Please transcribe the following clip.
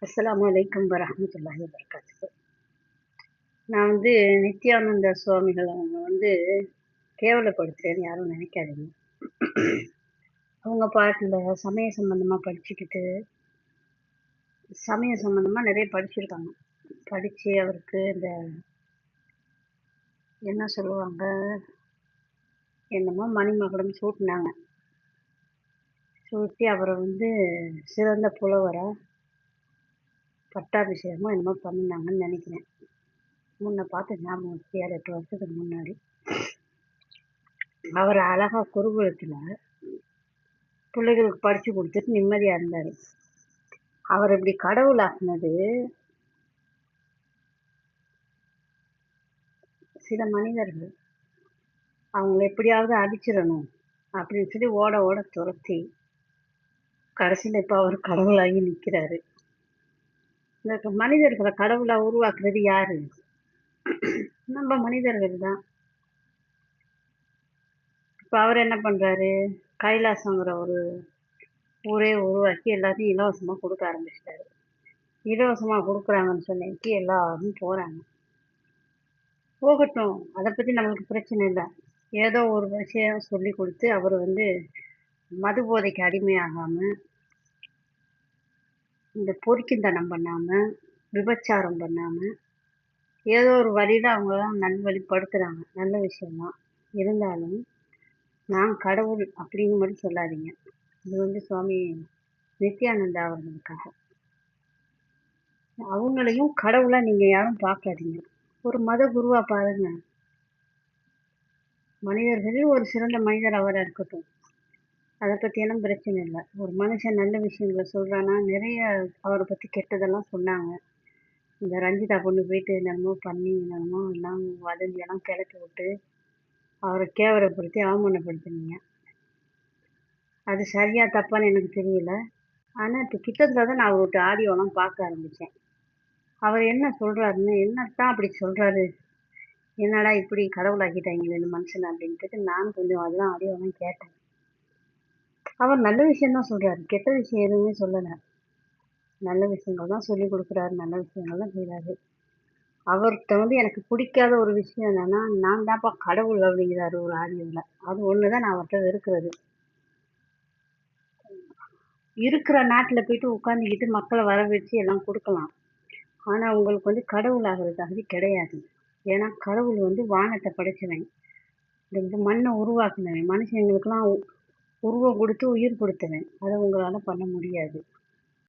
அஸ்ஸலாமு அலைக்கும் வரஹ்மத்துல்லாஹி வபரகாத்துஹு. நான் நித்யானந்த சுவாமிகள் அவங்க கேவலப்படுத்துறேன்னு யாரும் நினைக்காதீங்க. அவங்க பாட்டுல சமய சம்பந்தமா படிச்சுக்கிட்டு, சமய சம்பந்தமா நிறைய படிச்சிருக்காங்க. படிச்சு அவருக்கு இந்த என்ன சொல்லுவாங்க, என்னமோ மணிமகுடம் சூட்டினாங்க. சூட்டி அவரை சிறந்த புலவரா பட்டாபிஷேகமோ என்னமோ பண்ணினாங்கன்னு நினைக்கிறேன். முன்ன பார்த்த ஞாபகம் வச்சு 7-8 வருஷத்துக்கு முன்னாடி. அவர் அழகா குருகுலத்துல பிள்ளைகளுக்கு படிச்சு கொடுத்துட்டு நிம்மதியா இருந்தாரு. அவர் இப்படி கடவுளாக்குனது சில மனிதர்கள் அவங்கள எப்படியாவது அடிச்சிடணும் அப்படின்னு சொல்லி ஓட ஓட துரத்தி கடைசியில இப்ப அவர் கடவுளாகி நிக்கிறாரு. இந்த மனிதர்களை கடவுளா உருவாக்குறது யாரு? நம்ம மனிதர்கள் தான். இப்ப அவர் என்ன பண்றாரு, கைலாசங்கிற ஒரு ஊரே உருவாக்கி எல்லாத்தையும் இலவசமா கொடுக்க ஆரம்பிச்சிட்டாரு. இலவசமா கொடுக்குறாங்கன்னு சொன்னிட்டு எல்லாரும் போறாங்க. போகட்டும், அதை பத்தி நம்மளுக்கு பிரச்சனை இல்லை. ஏதோ ஒரு விஷயம் சொல்லி கொடுத்து அவர் மது போதைக்கு அடிமையாகாம, இந்த பொறுக்கித்தனம் பண்ணாம, விபச்சாரம் பண்ணாம, ஏதோ ஒரு வழியில அவங்களாம் நல்வழிப்படுத்துறாங்க. நல்ல விஷயம்தான். இருந்தாலும் நான் கடவுள் அப்படின்னு மட்டும் சொல்லாதீங்க. இது சுவாமி நித்யானந்தா அவர்களுக்காக. அவங்களையும் கடவுளா நீங்க யாரும் பார்க்காதீங்க. ஒரு மத குருவா பாருங்க. மனிதர்களில் ஒரு சிறந்த மனிதர் அவரா இருக்கட்டும். அதை பற்றியெல்லாம் பிரச்சனை இல்லை. ஒரு மனுஷன் நல்ல விஷயங்களை சொல்றானா, நிறைய அவரை பற்றி கெட்டதெல்லாம் சொன்னாங்க. இந்த ரஞ்சிதா பொண்ணு போயிட்டு என்னமோ பண்ணி என்னமோ எல்லாம் வதந்தியெல்லாம் கிளப்பி விட்டு அவரை கேவலப்படுத்தி அவமானப்படுத்தினீங்க. அது சரியா தப்பான்னு எனக்கு தெரியல. ஆனால் இப்போ கிட்டத்தட்ட தான் நான் அவர்கிட்ட ஆடியோலாம் பார்க்க ஆரம்பித்தேன். அவர் என்ன சொல்கிறாருன்னு, என்னத்தான் அப்படி சொல்கிறாரு, என்னடா இப்படி கடவுளாக்கிட்டாங்களே இந்த மனுஷனை அப்படின்ட்டு நான் கொஞ்சம் அதெல்லாம் ஆடியோலாம் கேட்டேன். அவர் நல்ல விஷயம்தான் சொல்கிறாரு, கெட்ட விஷயம் எதுவுமே சொல்லலை. நல்ல விஷயங்கள் தான் சொல்லி கொடுக்குறாரு, நல்ல விஷயங்கள் தான் செய்கிறாரு. அவர்கிட்ட எனக்கு பிடிக்காத ஒரு விஷயம் என்னன்னா, நான் தான்ப்பா கடவுள் அப்படிங்கிறாரு ஒரு ஆடியோவில். அது ஒன்று தான் நான் அவர்கிட்ட வெறுக்கிறது. இருக்கிற நாட்டில் போயிட்டு உட்காந்துக்கிட்டு மக்களை வர வச்சு எல்லாம் கொடுக்கலாம். ஆனால் உங்களுக்கு கடவுள் ஆகிற தகுதி கிடையாது. ஏன்னா கடவுள் வானத்தை படைச்சவன், இந்த மண்ணை உருவாக்குனவன், மனுஷங்களுக்கெல்லாம் உருவம் கொடுத்து உயிர் கொடுத்தவன். அதை உங்களால் பண்ண முடியாது.